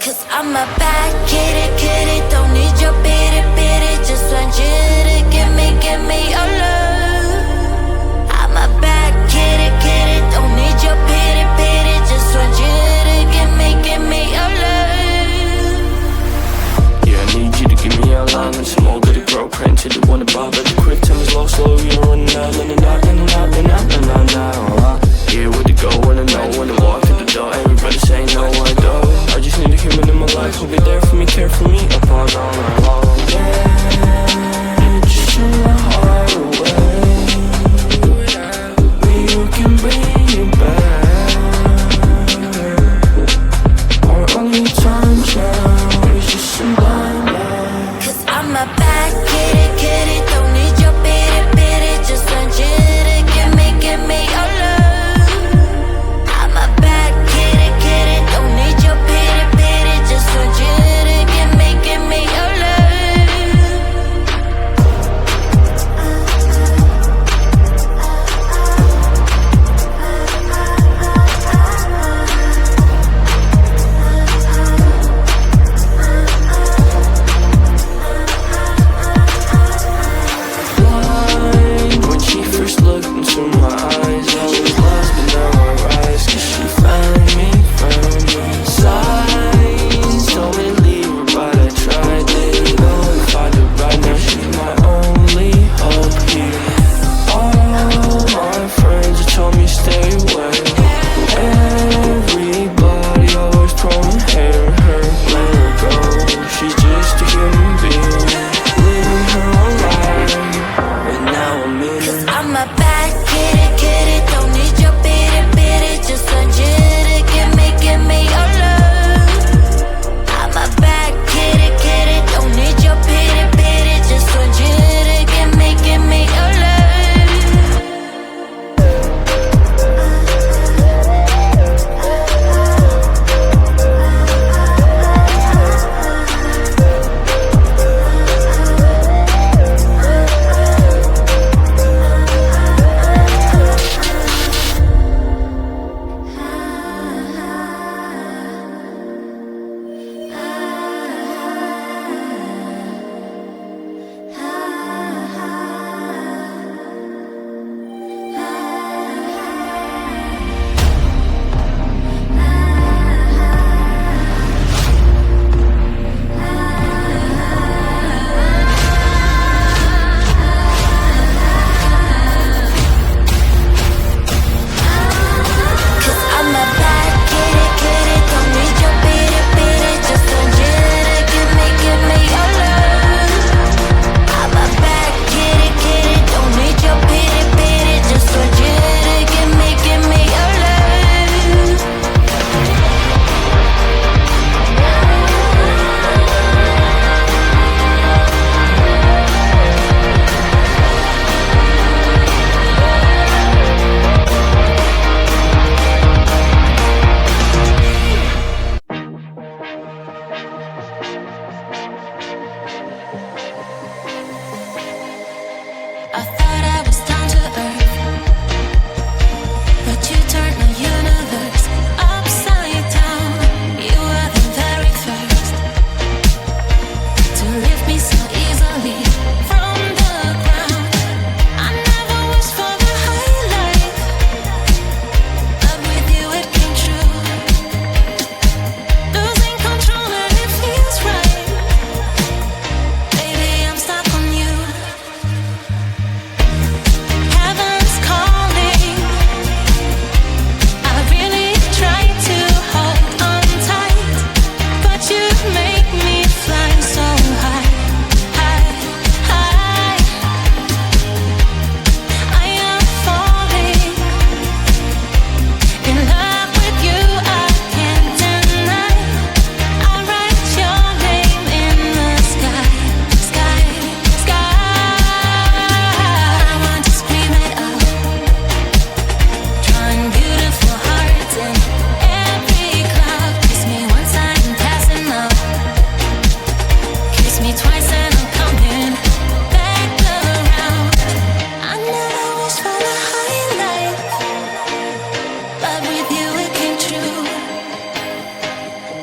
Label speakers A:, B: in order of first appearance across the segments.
A: Cause I'm a bad kitty, don't need your pity, just want you to give me your love. I'm a bad kitty, don't need your pity, just want you to give me your love.
B: Yeah, I need you to give me your line and some more goody grow print till you wanna buy, but the quick time is low, slow, you're running out, yeah, where to go, wanna know, when to walk in the door, everybody say no, I don't. I just need a human in my life who'll be there for me, care for me, apart all night long. Yeah, just in my heart away.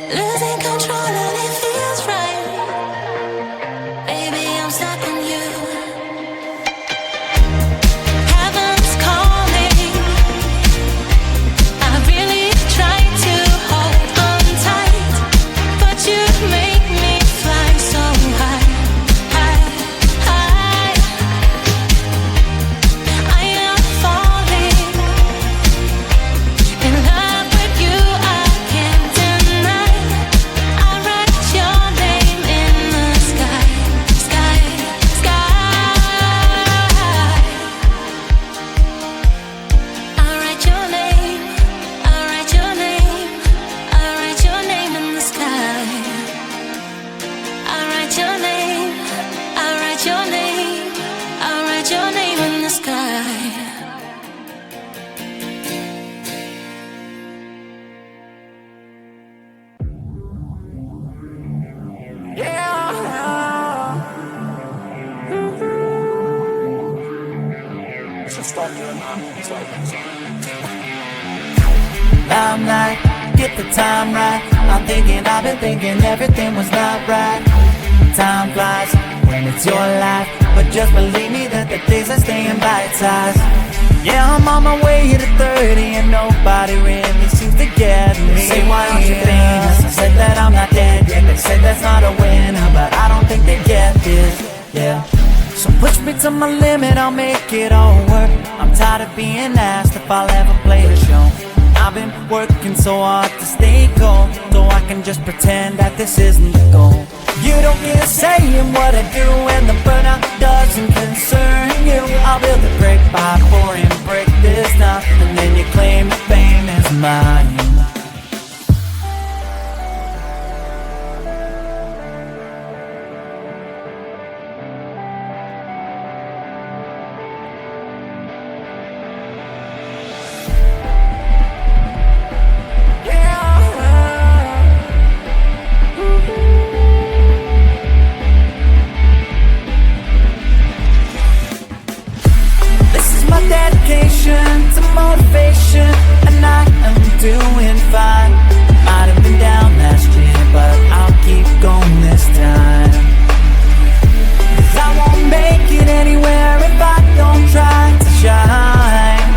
A: losing control and it feels right. Baby, I'm stuck on you. Heaven's calling. I really try to hold on tight, but you make me fly so high, high, high. I am falling in love with you. I can't deny. I write your name in the sky, sky, sky. I write your name. I write your name. I write your name in the sky. I write your name. I write your name. I write your name in the sky.
C: I'm like, get the time right. I'm thinking, I've been thinking everything was not right. Time flies when it's your life, but just believe me that the days are staying bite-sized. Yeah, I'm on my way to 30 and nobody really seems to get me. They say, why aren't you famous? I said that I'm not dead yet. They say that's not a winner, but I don't think they get this, yeah. So push me to my limit, I'll make it all work. I'm tired of being asked if I'll ever play the show. I've been working so hard to stay cold, so I can just pretend that this isn't the goal. You don't get a say in what I do, and the burnout doesn't concern you. I'll build a brick by pouring brick this time, and then you claim the fame is mine. Dedication to motivation, and I am doing fine. Might have been down last year, but I'll keep going this time. 'Cause I won't make it anywhere if I don't try to shine.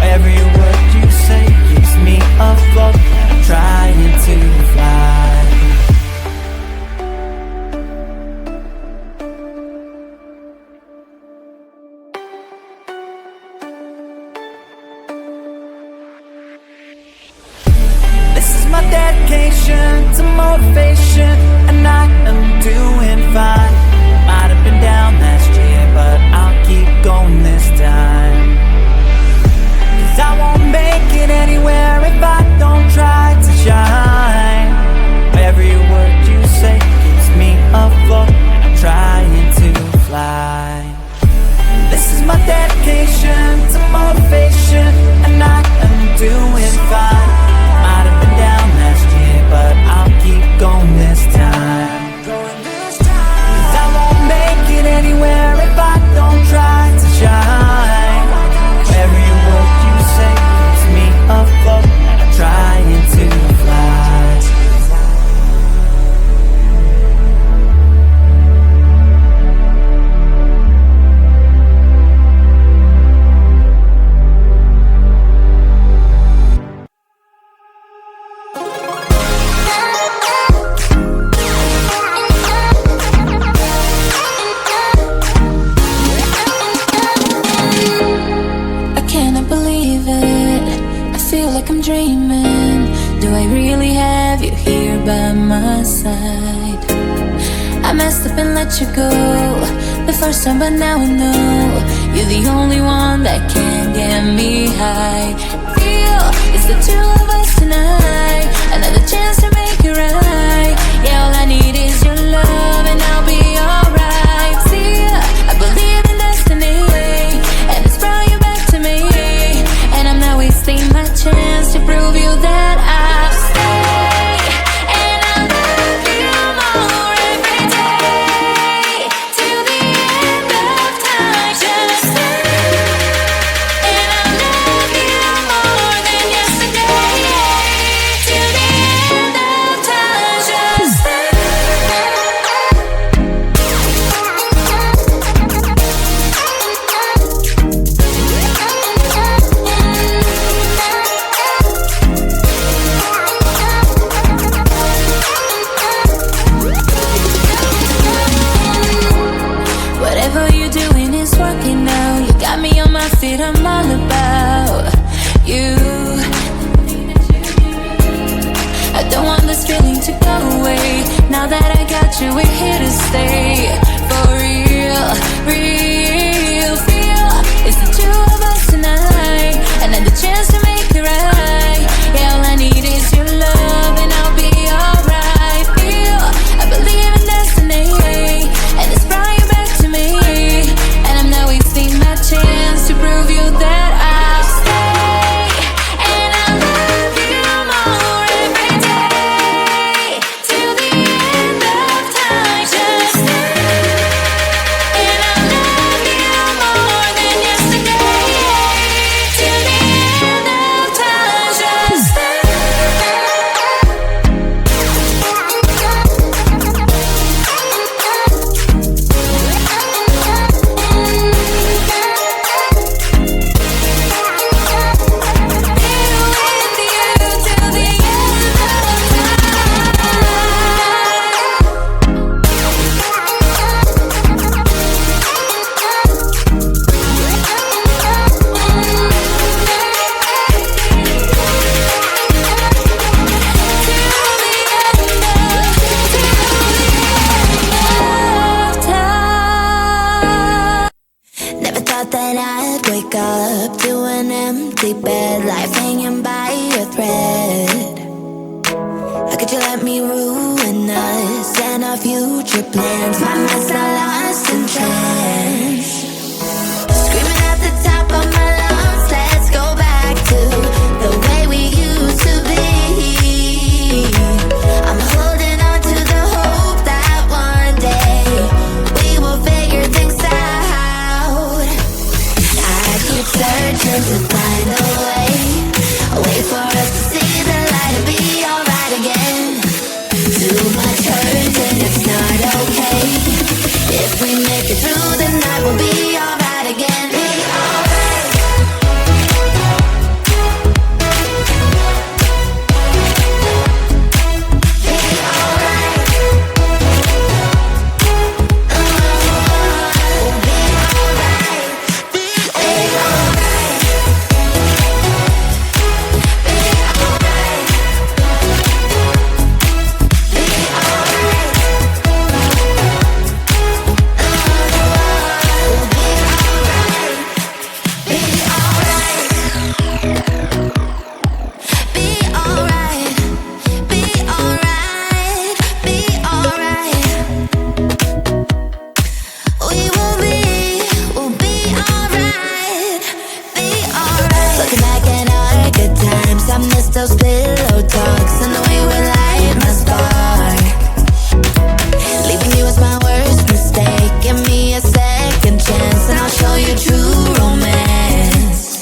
C: Every word you say keeps me afloat, and I'm trying to fly. My dedication to motivation, and I am doing fine. Might have been down last year, but I'll keep going this time. 'Cause I won't make it anywhere if I don't try to shine. Every word you say keeps me afloat, and I'm trying to fly. This is my dedication to motivation, and I am doing fine. Might have been down last year, but I'll keep going this time. 'Cause I won't make it anywhere if I don't try to shine. Every word you say keeps me afloat, and I'm trying to fly.
A: I'm dreaming. Do I really have you here by my side? I messed up and let you go the first time, but now I know you're the only one that can get me high. Feel it's the two of us tonight, another chance to make it right. Yeah, all I need is your love and I'll be alright. See, I believe in destiny, and it's brought you back to me, and I'm not wasting my chance to prove you that I'll stay, and I love you more every day, till the end of time. Shall I stay? And I love you more than yesterday, till the end it, I'm all about you. I don't want this feeling to go away. Now that I got you, we're here to stay. For real, real, feel. It's the two of us tonight, another chance to make it right. Yeah, all I need is your love and I'll be alright. Feel, I believe in destiny, and it's brought you back to me. And I'm not wasting my chance to prove you that I'll stay. And I love you more every day, till the end of time. Just stay. And I love you more than yesterday, till the end of time. Just stay. Never thought that I'd wake up to an empty bed, life hanging by a thread. How could you let me ruin us and our future plans? My mind's not lost in trance. Screaming at the top of my lungs, let's go back to the way we used to be. I'm holding on to the hope that one day we will figure things out. I keep searching to find a way, a way for us to see the light and be alright again. Too much hurt and it's not okay. If we make it through the night, we'll be alright again. Be alright. Be alright. We'll be alright. Be alright. Be alright. Be alright. Those pillow talks and the way we light my spark. Leaving you was my worst mistake. Give me a second chance and I'll show you true romance.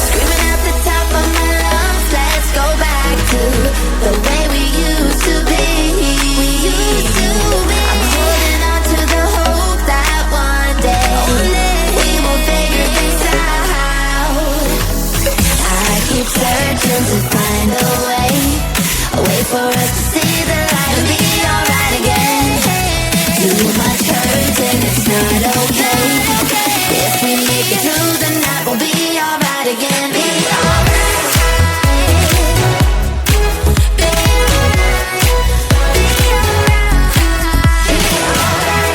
A: Screaming at the top of my lungs, let's go back to the way we used to be. We used to be. I'm holding on to the hope that one day we will figure things out. I keep searching to find a way for us to see the light and be alright again. Too much hurt and it's not okay. If we make it through the night, we'll be alright again. Be alright. Be alright. Be alright. Be alright.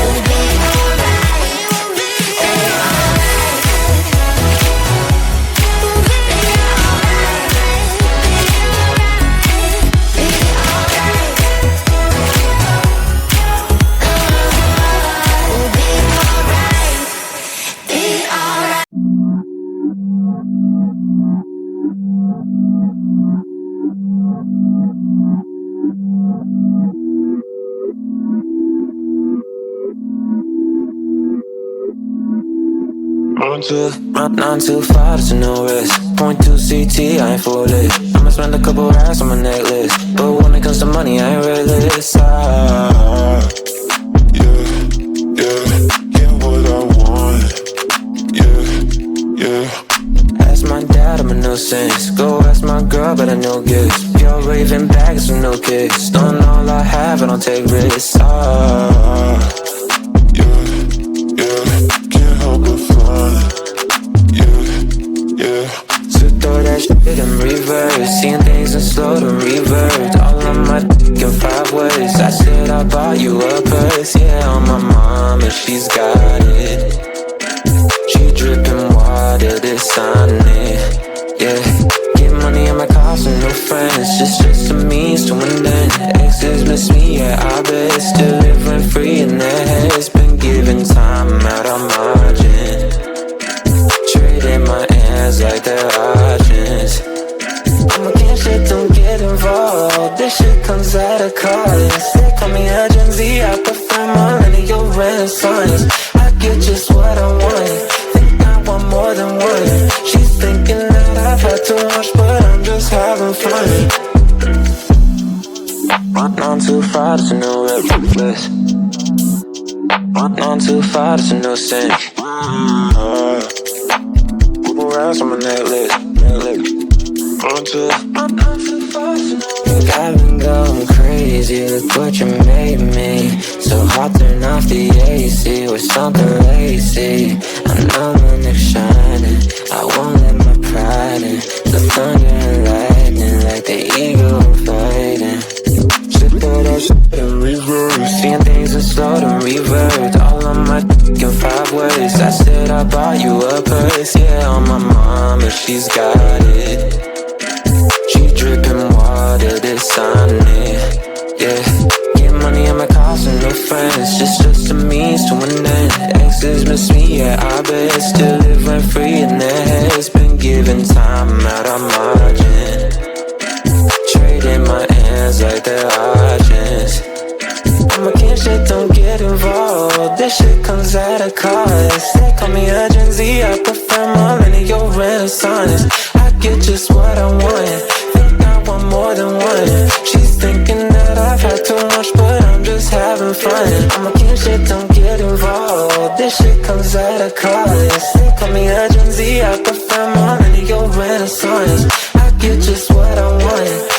A: We'll be alright. We'll be alright.
D: Run 9 to 5, there's no risk. Point 2 CT, I ain't foolish. I'ma spend a couple racks on my necklace, but when it comes to money, I ain't realist. Yeah, what I want. Yeah. Ask my dad, I'm a nuisance. Go ask my girl, but I no gifts. Pure raving bags with no kicks. Don't all I have, I don't take risks. throw that shit in reverse. Seeing things in slow to revert. All of my in 5 words. I said I bought you a purse. Yeah, on my mom and she's got it. She dripping water, this on it. Yeah, get money in my cost and no friends. Just a means to an end. Exes miss me, yeah, I bet. Still living free in their heads. Been giving time out of margin. Trading my hands like they're options. I'm against shit, don't get involved. This shit comes at a cost. They call me a Gen Z, I prefer millennial renaissance. I get just what I want. Think I want more than one. She's thinking that I've had too much, but I'm just having fun. Run on too far, there's no reckless. Run on too far, there's no sin. Move around on my necklace. Run too far, think I've been going crazy. Look what you made me. So hot, turn off the AC. With something lazy. I know my neck's shining. I won't let my pride in. The thunder and lightning, like the eagle fighting. Throw that shit in reverse. Seeing things in slow to revert. All of my in 5 words. I said I bought you a purse. Yeah, on my mom and she's got it. She dripping water, this on it. Yeah, get money in my cost and no friends. Just a means to an end. Exes miss me, yeah, I bet. Still living free in their heads. Been giving time out of margin. Trading my hands like they're options. I'm against shit, don't get involved. This shit comes at a cost. They call me a Gen Z, I prefer millennial renaissance. I get just what I want. Think I want more than one. She's thinking that I've had too much, but I'm just having fun. I'm against shit, don't get involved. This shit comes at a cost. They call me a Gen Z, I prefer millennial renaissance. I get just what I want.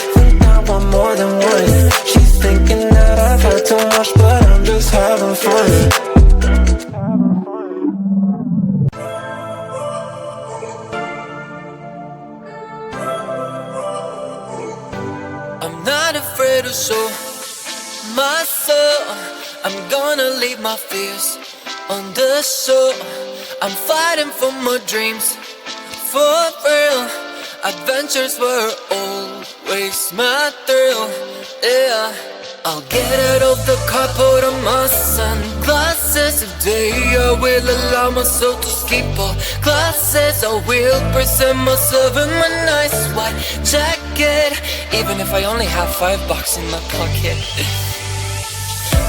D: More than one. She's thinking that I've had too much, but I'm just having fun.
E: I'm not afraid to show myself. I'm gonna leave my fears on the show. I'm fighting for my dreams, for real. Adventures were always my thrill, yeah. I'll get out of the car, put on my sunglasses. Today I will allow myself to skip all classes. I will present myself in my nice white jacket, even if I only have $5 in my pocket.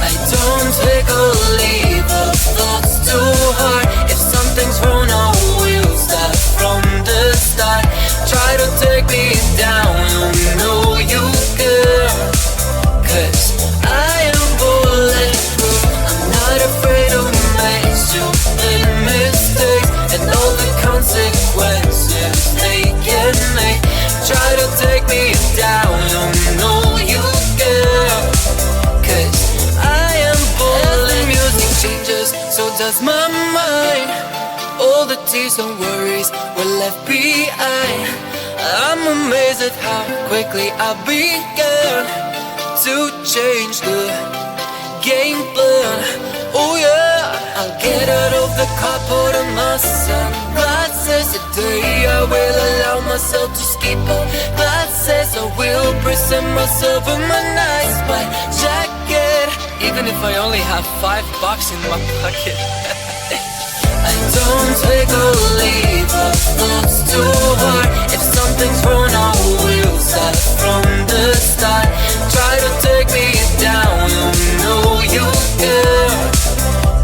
E: I don't take or leave the thoughts too hard. If something's wrong, I will start from the start. Try to take me down, you know you can. Cause I am bulletproof. I'm not afraid to make stupid mistakes and all the consequences they can make. Try to take me down, you know you can. Cause I am bulletproof. As the music changes, so does my mind. All the tears and worries were left behind. I'm amazed at how quickly I began to change the game plan. Oh yeah, I'll get out of the car, put on my sunglasses. Today I will allow myself to skip all classes. I will present myself in my nice white jacket, even if I only have $5 in my pocket. I don't take or leave the thoughts too hard. If something's wrong, I will start from the start. Try to take me down, you know you can.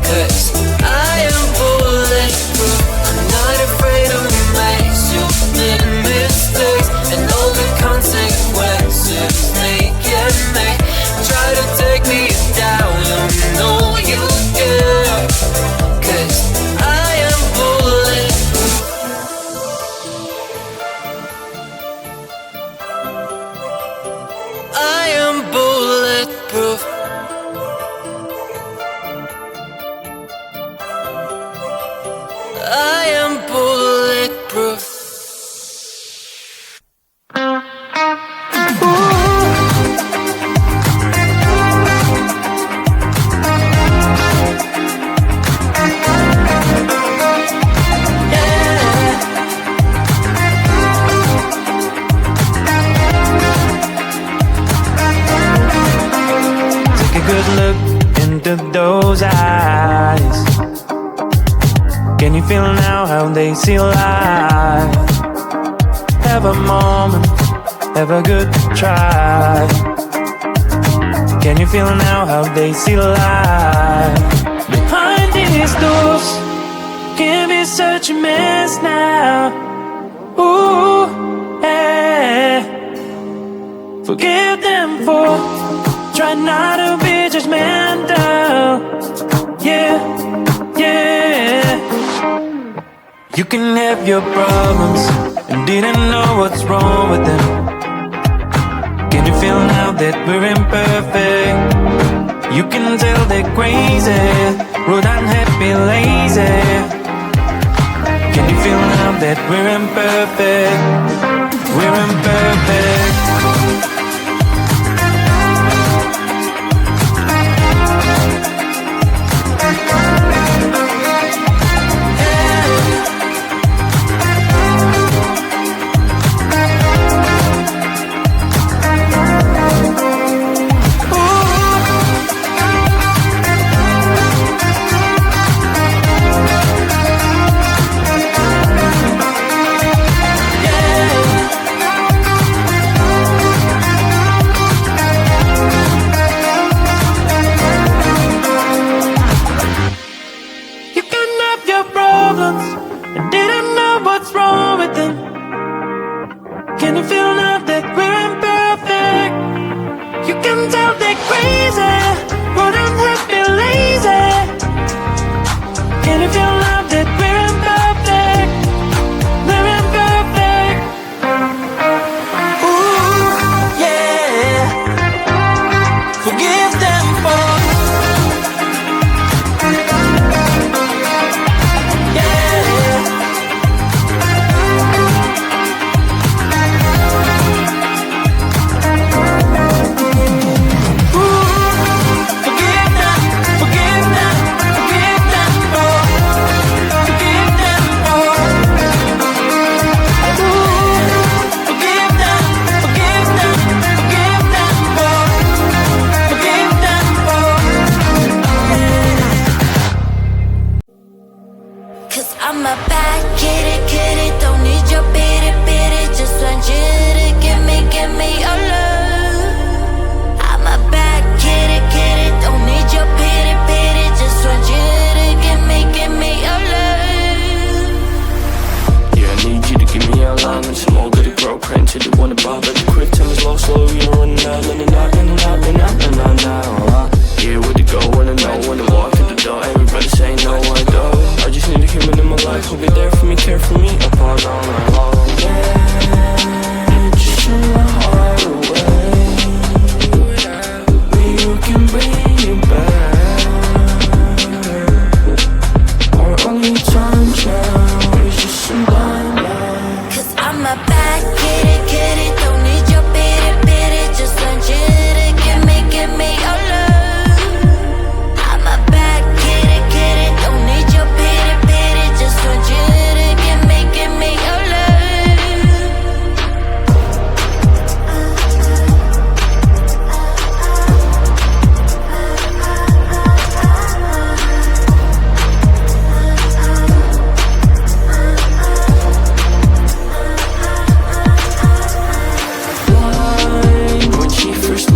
E: Cause I am bulletproof. I'm not afraid to make stupid mistakes and all the consequences they can make. Try to take me down, you know you can. Cause I am bulletproof.
C: they see life. Have a moment, have a good try. Can you feel now how they see life? Behind these doors can be such a mess now. Ooh, yeah. Forgive them for trying not to be judgmental. Yeah, yeah. You can have your problems and didn't know what's wrong with them. Can you feel now that we're imperfect? You can tell they're crazy, rude, unhappy, lazy. Can you feel now that we're imperfect? We're imperfect.
B: When she first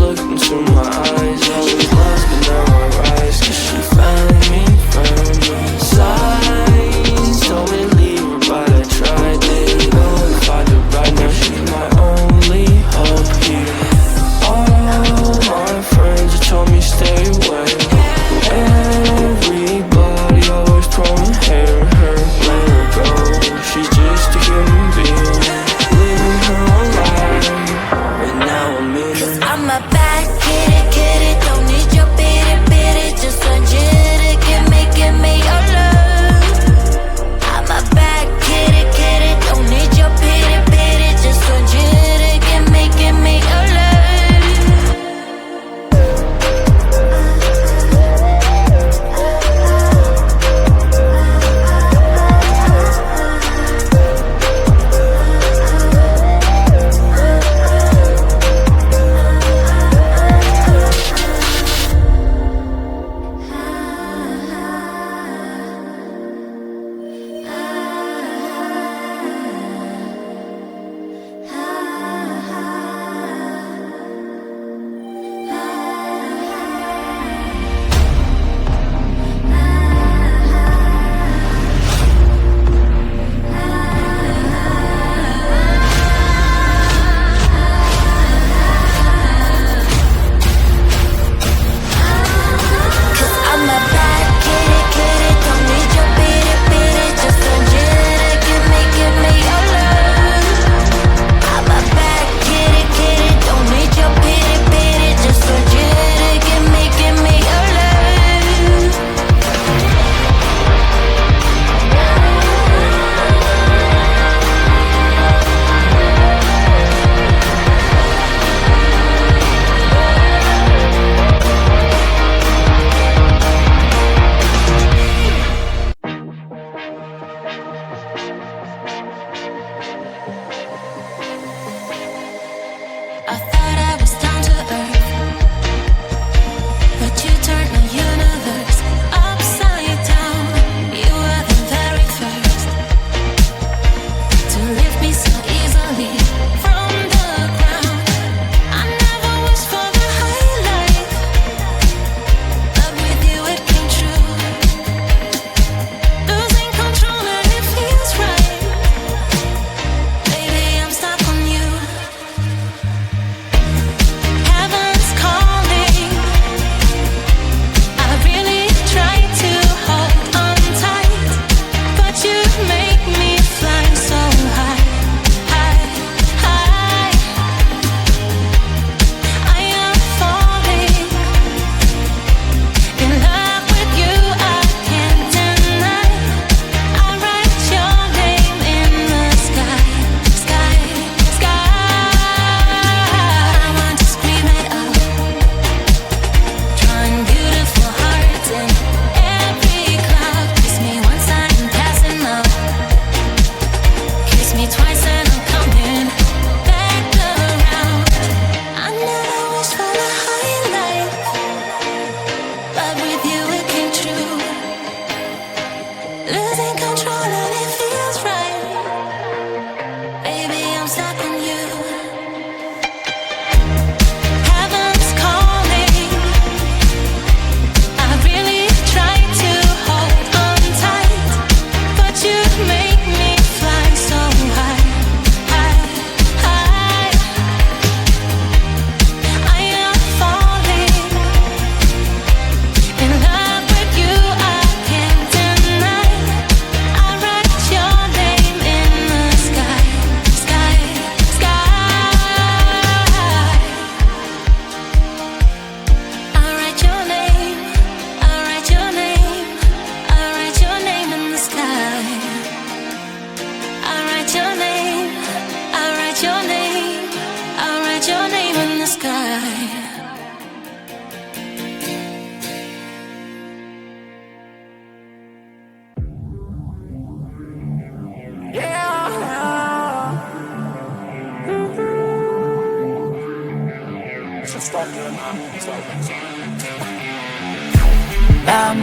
C: I'm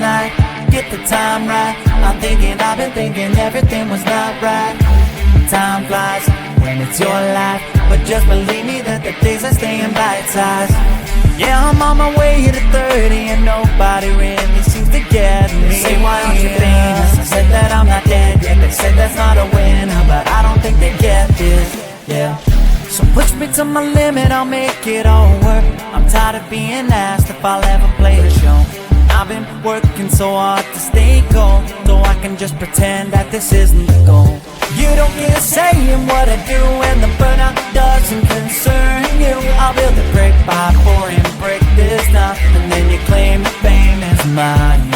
C: like, get the time right. I've been thinking everything was not right. Time flies when it's your life, but just believe me that the days are staying bite-sized. Yeah, I'm on my way to 30 and nobody really seems to get me. They say, why aren't you famous? I said that I'm not dead yet. They said that's not a winner, but I don't think they get this. Yeah. So push me to my limit, I'll make it all work. I'm tired of being asked if I'll ever play a show. I've been working so hard to stay cold, so I can just pretend that this isn't the goal. You don't get a say in what I do, and the burnout doesn't concern you. I'll build a great by for and break this down, and then you claim the fame is mine.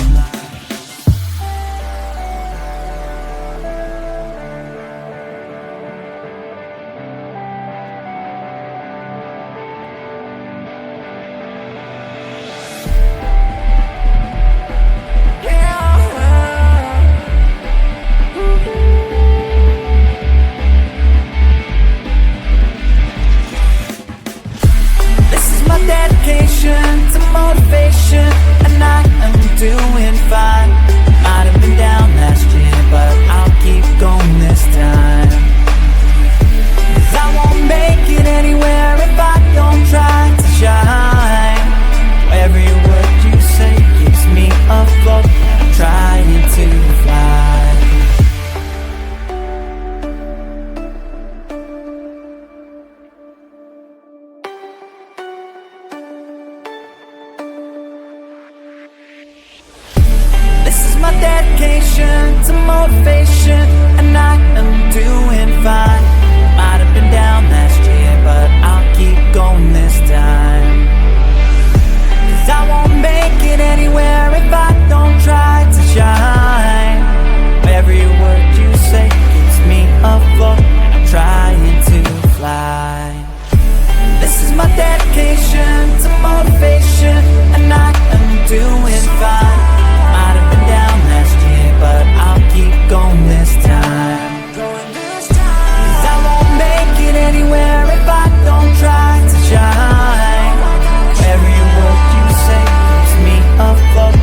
C: To motivation, and I am doing fine. Might have been down last year, but I'll keep going this time. 'Cause I won't make it anywhere if I don't try to shine. Every word you say keeps me afloat, trying to fly. My dedication to motivation, and I am doing fine. Might have been down last year, but I'll keep going this time. 'Cause I won't make it anywhere if I don't try to shine. Every word you say keeps me afloat, trying to fly. This is my dedication to motivation, and I am doing fine. Might have been down last year, but I'll keep going this time. 'Cause I won't make it anywhere if I don't try to shine. Every word you say keeps me afloat,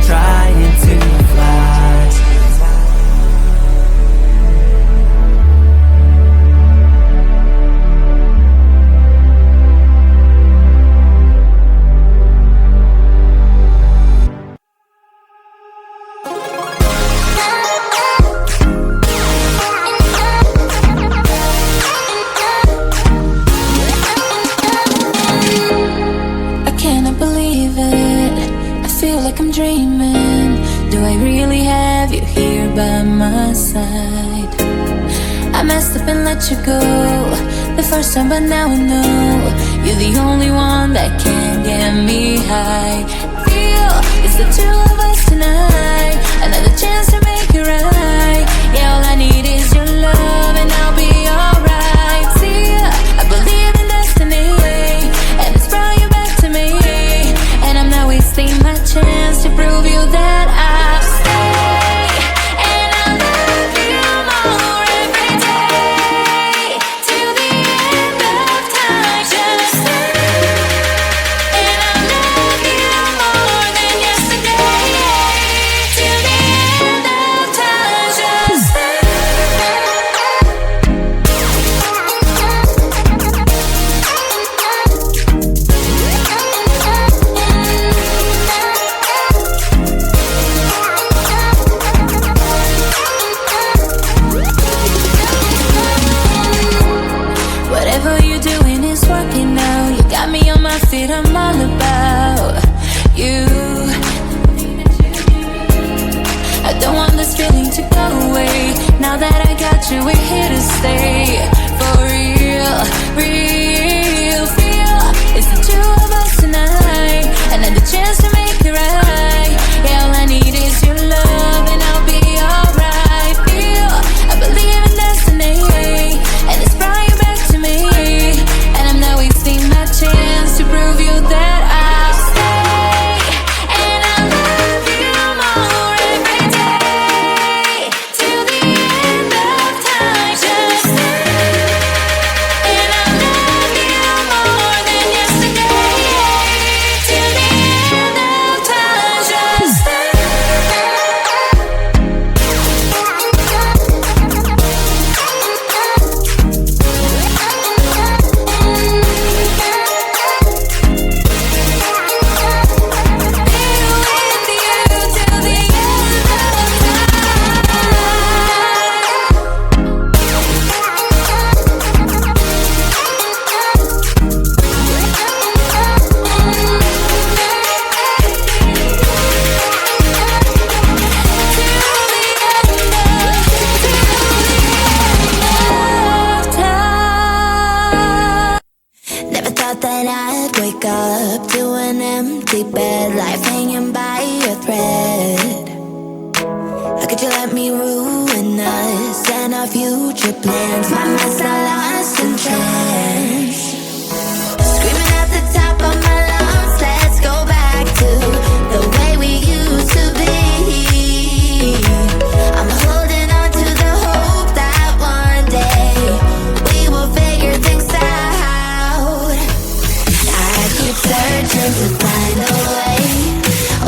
C: trying to fly.
A: Dreaming, do I really have you here by my side? I messed up and let you go the first time, but now I know you're the only one that can get me high. Feel it's the two of us tonight, another chance to make it right. Yeah, all I need is your love and I'll be alright. See, I believe in destiny, and it's brought you back to me, and I'm not wasting my chance to prove you that I'll stay, and I'll love you more every day, till the end of time. Just stay, and I'll love you more than yesterday, till the end of time. Just stay. Whatever you're doing is working now. You got me on my feet, I'm all about you. I don't want this feeling to go away. Now that I got you, we're here to stay. For real, real feel it's the two of us tonight, another chance to make it right. Yeah, all I need is your love and I'll be alright. Feel I believe in destiny, and it's brought you back to me, and I'm not wasting my chance to prove you that I'll stay, and I'll love you more every day, till the end of time. Just stay, and I'll love night I'd wake up to an empty bed, life hanging by a thread. How could you let me ruin us and our future plans? My mind's now lost in trance, screaming at the top of my lungs, let's go back to the way we used to be. I'm holding on to the hope that one day we will figure things out. I keep searching to find a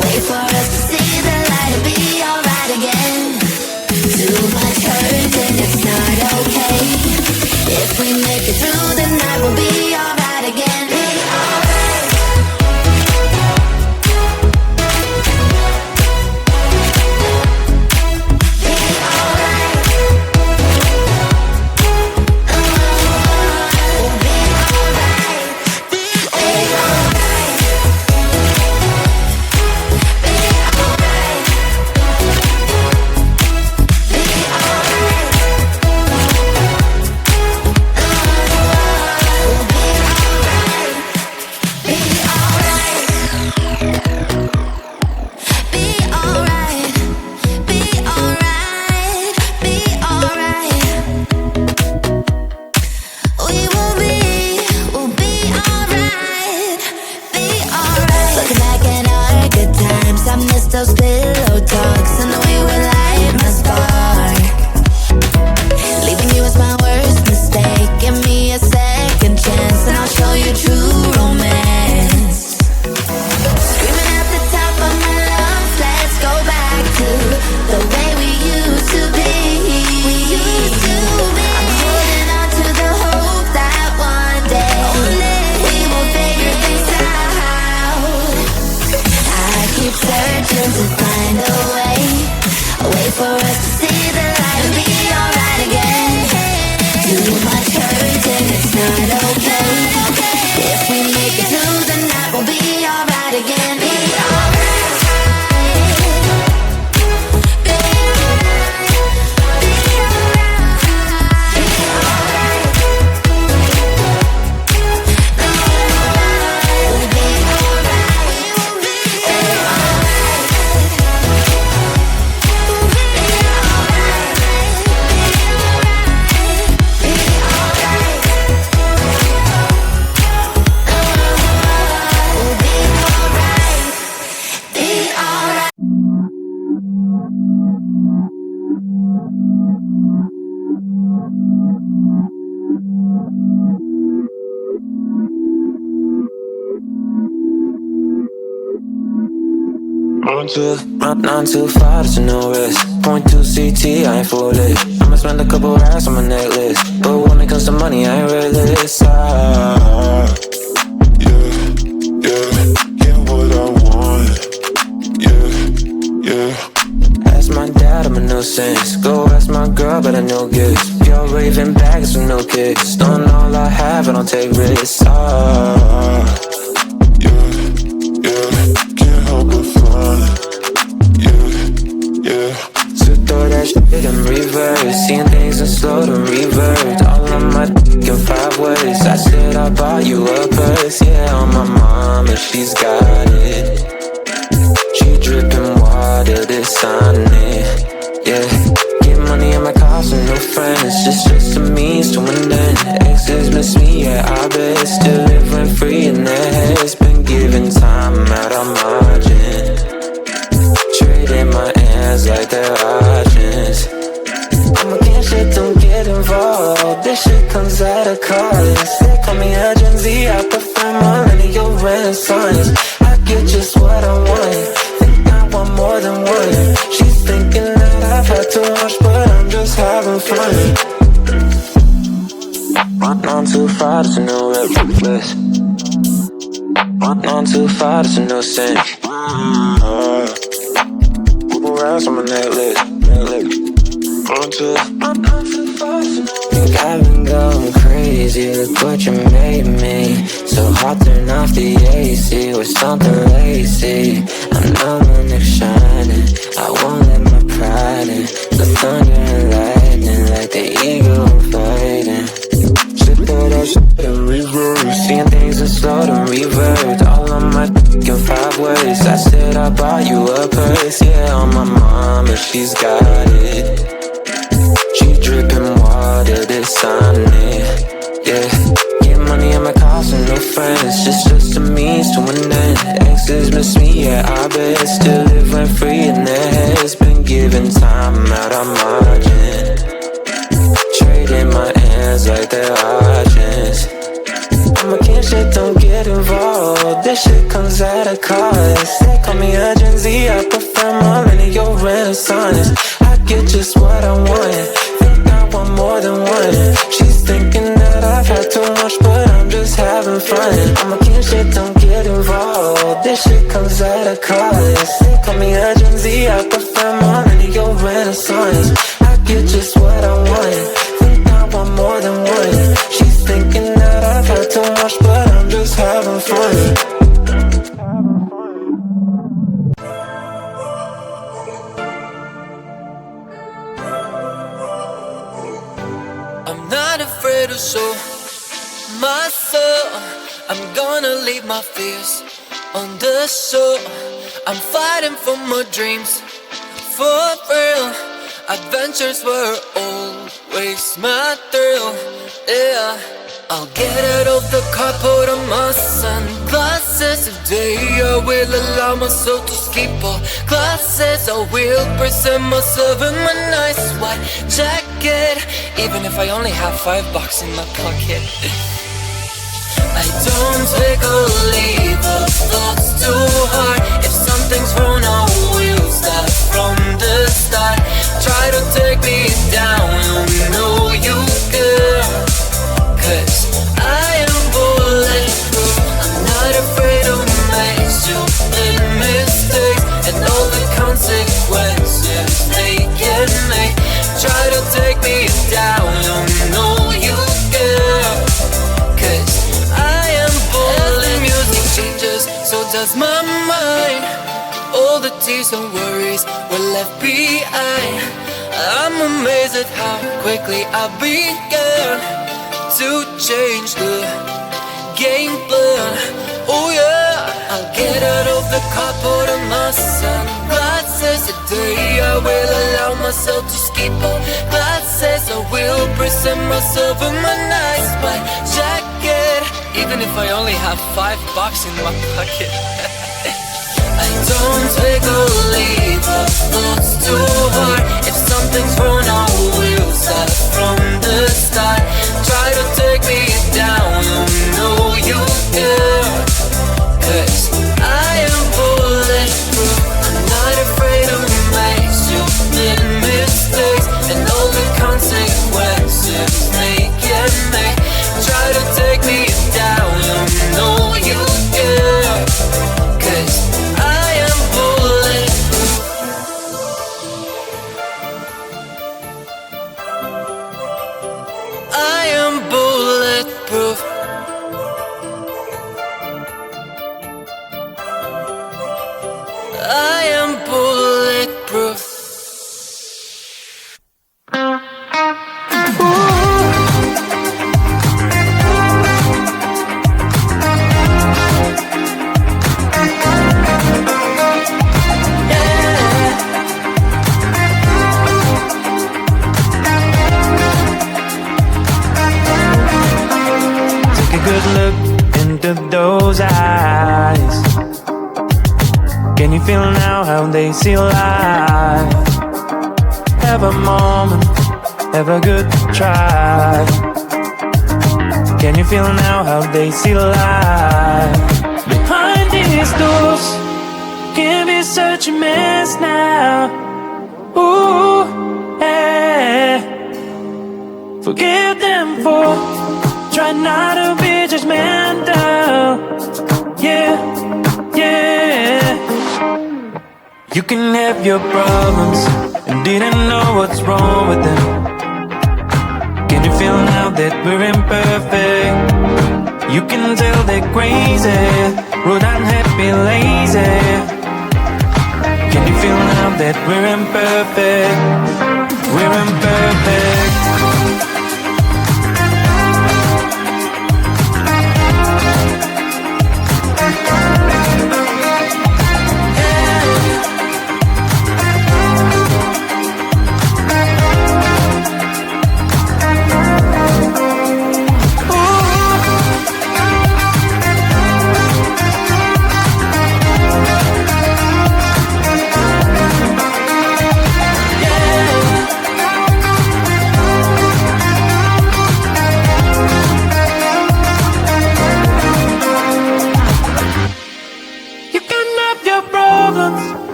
A: way for us to see the light and be alright again. Too much hurt and it's not okay. If we make it through the night, we'll be alright again. Be alright. Be alright. We'll be alright. Be alright. Be alright. Be alright. We'll be alright. Be alright. Be alright. Be alright. Be alright. We'll be alright. Be alright. Looking back at our good times, I miss those pillow talks and the way we light my spark. Leaving you was my worst mistake. Give me a second chance and I'll show you true romance. Screaming at the top of my lungs, let's go back to the way we used to be. We used to be. I'm holding on to the hope that one day we will figure things out. I keep searching to find a way for us to see the light and be alright again. Too much hurt and it's not okay. If we make it through the night, we'll be alright again. Be alright. Be alright. Be alright. Be alright. We'll be alright. We'll be alright.
D: Run too far, there's no risk. 0.2 CT, I ain't foolish. I'ma spend a couple racks on my necklace, but when it comes to money, I ain't realist. Yeah, what I want. Yeah. Ask my dad, I'm a nuisance. Go ask my girl, but I know gifts. Pure raving bags with no kicks. Don't know all I have, I don't take risks. Can't help but fun. Yeah. So throw that shit in reverse. Seeing things in slow to revert. All on my dick in 5 ways. I said I bought you a purse. Yeah, on my mama, she's got it. She dripping water, this on it. Yeah. Get money in my cost and no friends. Just a means to an end. Exes miss me, yeah, I bet. Still living free in their heads. Been giving time out of margin. Trading my hands like they're options. I'm against shit, don't get involved. This shit comes at a cost. They call me a Gen Z, I prefer millennial renaissance. I get just what I want. Think I want more than one. She's thinking that I've had too much, but I'm just having fun. Run on too far, there's no reckless. Run on too far, there's no sense. Racks on my necklace. Think I've been going crazy. Look what you made me. So hot, turn off the AC. We're something lazy. I know my neck's shining. I won't let my pride in. The thunder and lightning, like the eagle I'm fighting. Shit throw that shit in reverse. Seeing things in slow to revert. All on my in 5 words. I said I bought you a purse. Yeah, on my mama, she's got it. She dripping water, this on it. Yeah, get money in my cost and no friends. Just a means to an end. Exes miss me, yeah, I bet. Still live rent free in their heads. Been giving time out of margin. Trading my hands like they're auctions. I'm a king, shit, don't get involved. This shit comes at a cost. They call me a Gen Z, I prefer millennial renaissance. I get just what I want, think I want more than one. She's thinking that I've had too much, but I'm just having fun. I'm a king, shit, don't get involved. This shit comes at a cost. They call me a Gen Z, I prefer millennial renaissance. I get just what I want, think I want more than one. She's thinking that I've had too much, but I'm just having fun.
E: I'm not afraid to show my soul. I'm gonna leave my fears on the shore. I'm fighting for my dreams, for real. Adventures were always my thrill, yeah. I'll get out of the car, put on my sunglasses. Today I will allow myself to skip all classes. I will present myself in my nice white jacket, even if I only have $5 in my pocket. I don't take or leave the thoughts too hard. If something's wrong, I will start from the start. Try to take me down, you know you can. 'Cause I am bulletproof. I'm not afraid to make stupid mistakes and all the consequences they can make. Try to take me down, you know you can. 'Cause I am bulletproof. The music changes, so does my mind. All the tears and worries were left behind. I'm amazed at how quickly I began to change the game plan. Oh yeah, I'll get out of the car, put on my sunglasses. Today I will allow myself to skip all classes. I will present myself in my nice white jacket, even if I only have $5 in my pocket. I don't take or leave the thoughts too hard. If something's wrong, I will start from the start. Try to take me down, you know you can. 'Cause I am bulletproof. I'm not afraid to make stupid mistakes and all the consequences they can make. Try to take me down, you know you can. 'Cause I am bulletproof. I am bulletproof. I am bulletproof.
C: Good look into those eyes. Can you feel now how they see life? Have a moment, have a good try. Can you feel now how they see life? Behind these doors can be such a mess now. Ooh, yeah. Forgive them for try not to be judgmental. Yeah, yeah. You can have your problems and didn't know what's wrong with them. Can you feel now that we're imperfect? You can tell they're crazy, rude, unhappy, lazy. Can you feel now that we're imperfect? We're imperfect.